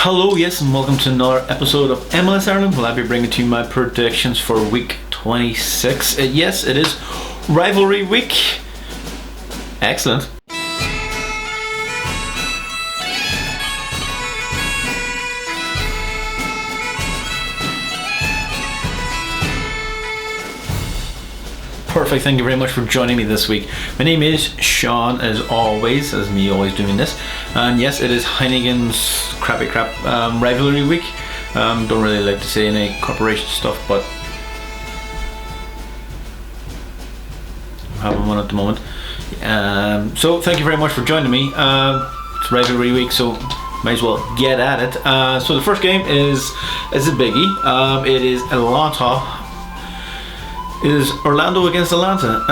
Hello, yes, and welcome to another episode of MLS Ireland. Will I be bringing to you my predictions for week 26? Yes, it is Rivalry Week. Excellent. Perfect, thank you very much for joining me this week. My name is Sean, as always, as me always doing this. And yes, it is Heineken's crappy crap rivalry week. Don't really like to say any corporation stuff, but I'm having one at the moment. So thank you very much for joining me. It's rivalry week, so might as well get at it. So the first game is a biggie. It is Atlanta. It is Orlando against Atlanta.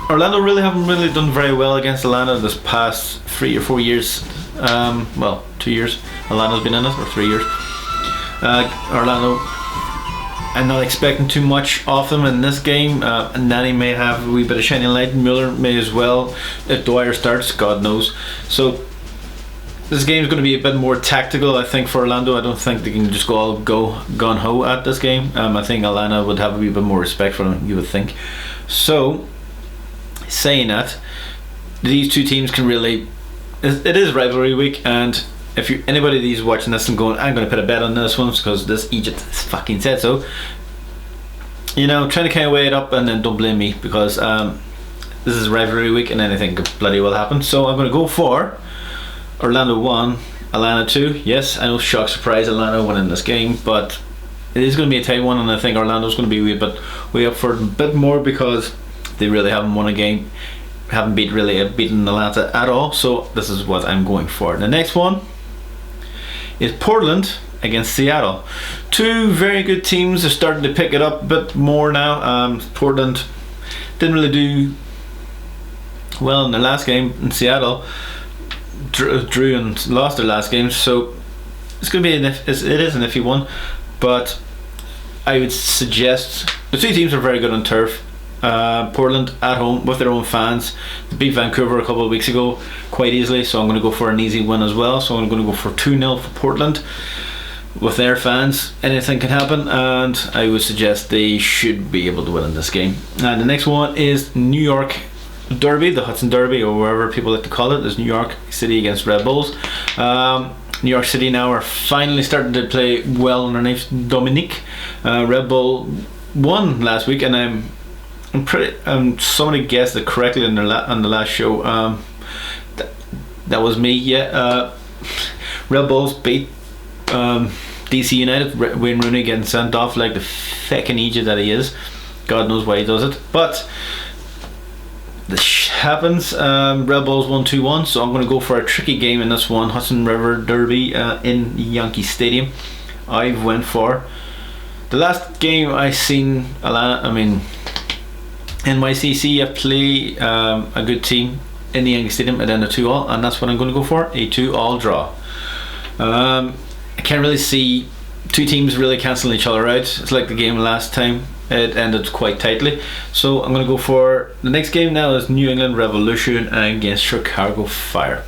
Orlando haven't really done very well against Atlanta this past 3 or 4 years. 2 years. Atlanta's been in it, or 3 years. Orlando, I'm not expecting too much of them in this game. Nani may have a wee bit of shining light. Mueller may as well. If Dwyer starts, God knows. So this game is going to be a bit more tactical, I think, for Orlando. I don't think they can just go gun-ho at this game. I think Atlanta would have a wee bit more respect for them, you would think. So, saying that, these two teams can really... It is rivalry week, and if anybody of these watching this and going, I'm going to put a bet on this one because this Egypt fucking said so, you know, trying to kind of weigh it up, and then don't blame me because this is rivalry week and anything could bloody well happen. So I'm going to go for Orlando 1, Atlanta 2. Yes, I know, shock surprise, Atlanta winning this game, but it is going to be a tight one, and I think Orlando's going to be way up for it a bit more because they really haven't won a game, haven't beaten Atlanta at all. So this is what I'm going for. The next one is Portland against Seattle. Two very good teams are starting to pick it up a bit more now. Portland didn't really do well in their last game, in Seattle drew and lost their last game, so it's going to be it is an iffy one, but I would suggest the two teams are very good on turf. Portland at home with their own fans, they beat Vancouver a couple of weeks ago quite easily, so I'm going to go for an easy win as well. So I'm going to go for 2-0 for Portland. With their fans, anything can happen, and I would suggest they should be able to win in this game. And the next one is New York Derby, the Hudson Derby, or wherever people like to call it. Is New York City against Red Bulls. New York City now are finally starting to play well underneath Dominique. Red Bull won last week, and I'm pretty. Somebody guessed it correctly on the last show. That was me. Yeah. Red Bulls beat DC United. Wayne Rooney getting sent off like the feckin' Egypt that he is. God knows why he does it, but this happens. Red Bulls won 2-1, so I'm going to go for a tricky game in this one. Hudson River Derby in Yankee Stadium. I went for the last game I seen NYCC play a good team in the Yankee Stadium. It ended 2-2, and that's what I'm going to go for, a 2-2 draw. I can't really see two teams really cancelling each other out. It's like the game last time. It ended quite tightly, so I'm going to go for the next game now. Is New England Revolution against Chicago Fire.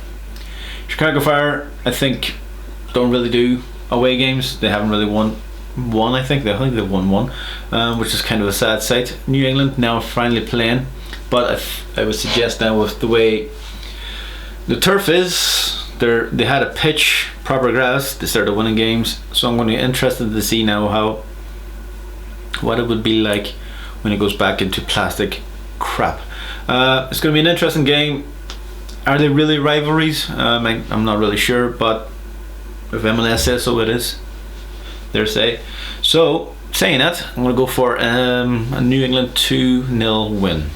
Chicago Fire, I think, don't really do away games. They haven't really won one. I think they've won one, which is kind of a sad sight. New England now finally playing, but I would suggest now with the way the turf is, they had a pitch, proper grass. They started winning games, so I'm going to be interested to see now what it would be like when it goes back into plastic crap. It's going to be an interesting game. Are they really rivalries? I'm not really sure, but if MLS says so, it is their say. So, saying that, I'm going to go for a New England 2-0 win.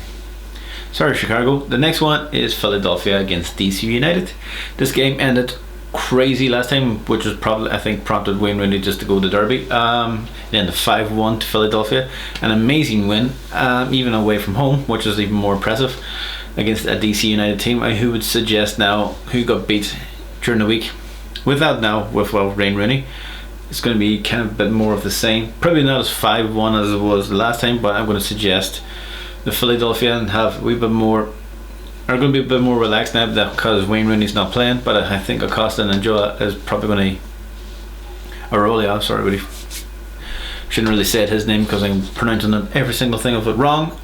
Sorry, Chicago. The next one is Philadelphia against DC United. This game ended crazy last time, which was probably, I think, prompted Wayne Rooney just to go to Derby. It ended 5-1 to Philadelphia. An amazing win, even away from home, which is even more impressive against a DC United team. Who would suggest now who got beat during the week with Wayne Rooney. It's going to be kind of a bit more of the same. Probably not as 5-1 as it was the last time, but I'm going to suggest the Philadelphia and have a wee bit more are going to be a bit more relaxed now because Wayne Rooney's not playing. But I think Acosta and Joa is probably going to. Arolia, sorry, but shouldn't really say his name because I'm pronouncing every single thing of it wrong.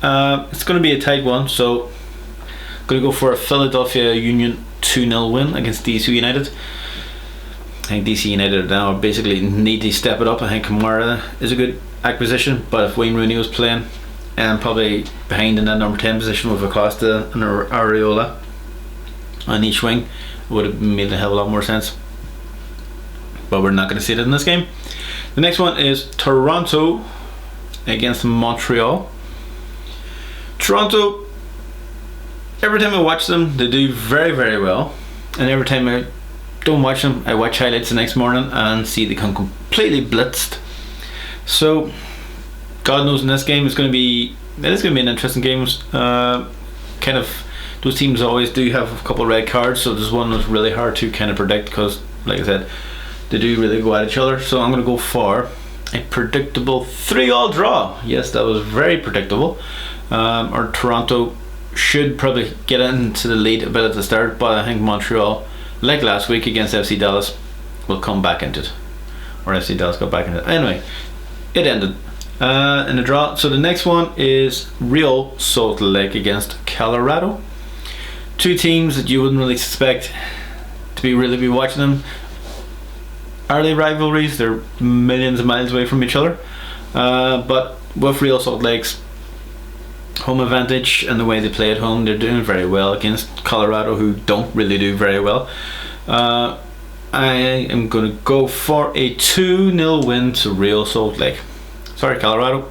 It's going to be a tight one, so I'm going to go for a Philadelphia Union 2-0 win against DC United. I think DC United now basically need to step it up. I think Kamara is a good acquisition, but if Wayne Rooney was playing, and probably behind in that number 10 position with Acosta and Areola on each wing, it would have made a hell of a lot more sense. But we're not going to see it in this game. The next one is Toronto against Montreal. Toronto, every time I watch them, they do very, very well. And every time I don't watch them, I watch highlights the next morning and see they come completely blitzed. So, God knows in this game it is going to be an interesting game. Kind of, those teams always do have a couple of red cards, so this one was really hard to kind of predict because, like I said, they do really go at each other. So I'm going to go for a predictable 3-3 draw. Yes, that was very predictable. Or Toronto should probably get into the lead a bit at the start, but I think Montreal, like last week against FC Dallas, will come back into it. Or FC Dallas got back into it. Anyway, it ended in a draw. So the next one is Real Salt Lake against Colorado. Two teams that you wouldn't really expect to really be watching them. Are they rivalries? They're millions of miles away from each other. But with Real Salt Lake's home advantage and the way they play at home, they're doing very well against Colorado, who don't really do very well. I am going to go for a 2-0 win to Real Salt Lake. Sorry, Colorado.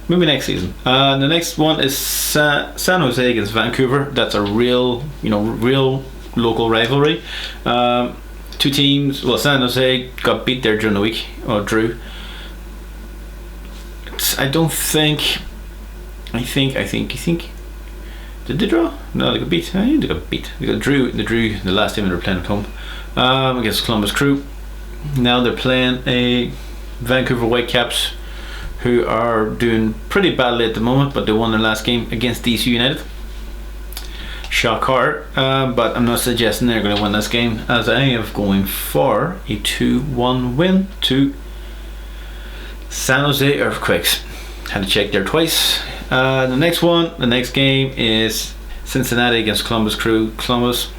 Maybe next season. The next one is San Jose against Vancouver. That's a real local rivalry. Two teams. Well, San Jose got beat there during the week, or drew. I think. Did they draw? No, they got beat. I think they got beat. They drew the last time they were playing at home against Columbus Crew. Now they're playing a Vancouver Whitecaps, who are doing pretty badly at the moment, but they won their last game against DC United. Shocker, but I'm not suggesting they're going to win this game, as I am going for a 2-1 win to San Jose Earthquakes. Had to check there twice. The next game is Cincinnati against Columbus Crew. Columbus,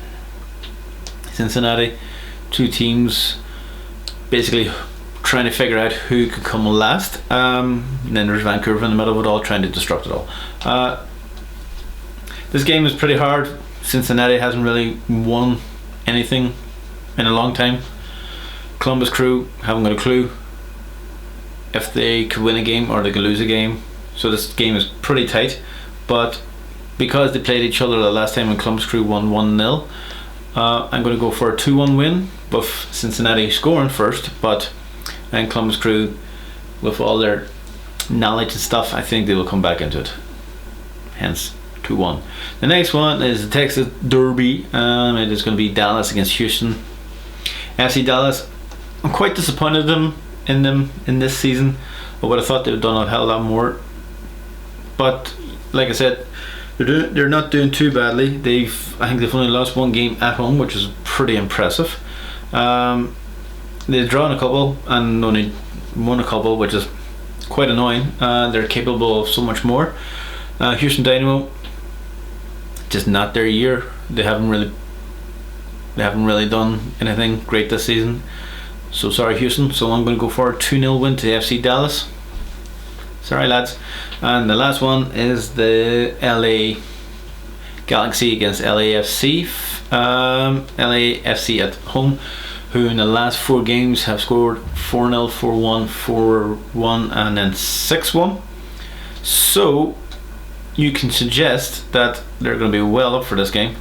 Cincinnati, two teams basically trying to figure out who could come last. And then there's Vancouver in the middle of it all, trying to disrupt it all. This game is pretty hard. Cincinnati hasn't really won anything in a long time. Columbus Crew haven't got a clue if they could win a game or they could lose a game. So this game is pretty tight. But because they played each other the last time and Columbus Crew won 1-0, I'm going to go for a 2-1 win, with Cincinnati scoring first, and Columbus Crew, with all their knowledge and stuff, I think they will come back into it. Hence 2-1. The next one is the Texas Derby. It is going to be Dallas against Houston. FC Dallas, I'm quite disappointed in them in this season. I would have thought they would have done a hell of a lot more. But like I said, they're not doing too badly. I think they've only lost one game at home, which is pretty impressive. They've drawn a couple and only won a couple, which is quite annoying. They're capable of so much more. Houston Dynamo, just not their year. They haven't really done anything great this season. So sorry, Houston. So I'm going to go for a 2-0 win to FC Dallas. Sorry, lads. And the last one is the LA Galaxy against LAFC. LAFC at home, who in the last 4 games have scored 4-0, 4-1, 4-1, and then 6-1. So you can suggest that they're going to be well up for this game.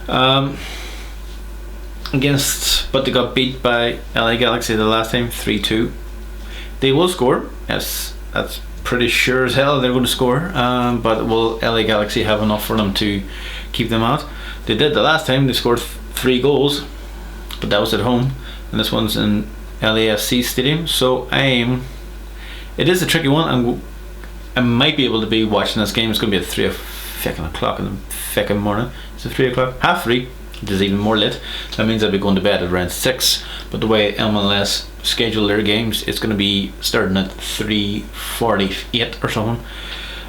But they got beat by LA Galaxy the last time, 3-2. They will score. Yes, that's pretty sure as hell they're going to score. But will LA Galaxy have enough for them to keep them out? They did the last time. They scored 3 goals, but that was at home, and this one's in LAFC Stadium. So it is a tricky one. I might be able to be watching this game. It's going to be at fucking o'clock in the fucking morning. Is it 3 o'clock? 3:30, which is even more late. That means I'll be going to bed at around 6. But the way MLS schedule their games, it's going to be starting at 3:48 or something.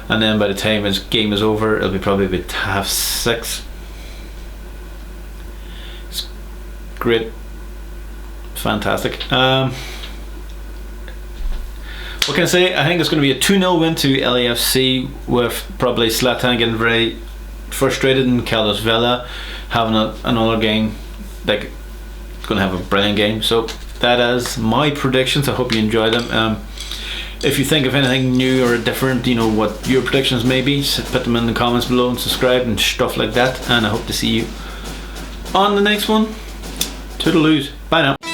And then by the time his game is over, it'll be probably about 6:30. It's great. Fantastic. What can I say? I think it's going to be a 2-0 win to LAFC, with probably Zlatan getting very frustrated and Carlos Vela having another game. Like, going to have a brilliant game. So that is my predictions. I hope you enjoy them. If you think of anything new or different, you know, what your predictions may be, put them in the comments below and subscribe and stuff like that. And I hope to see you on the next one. Toodaloo. Bye now.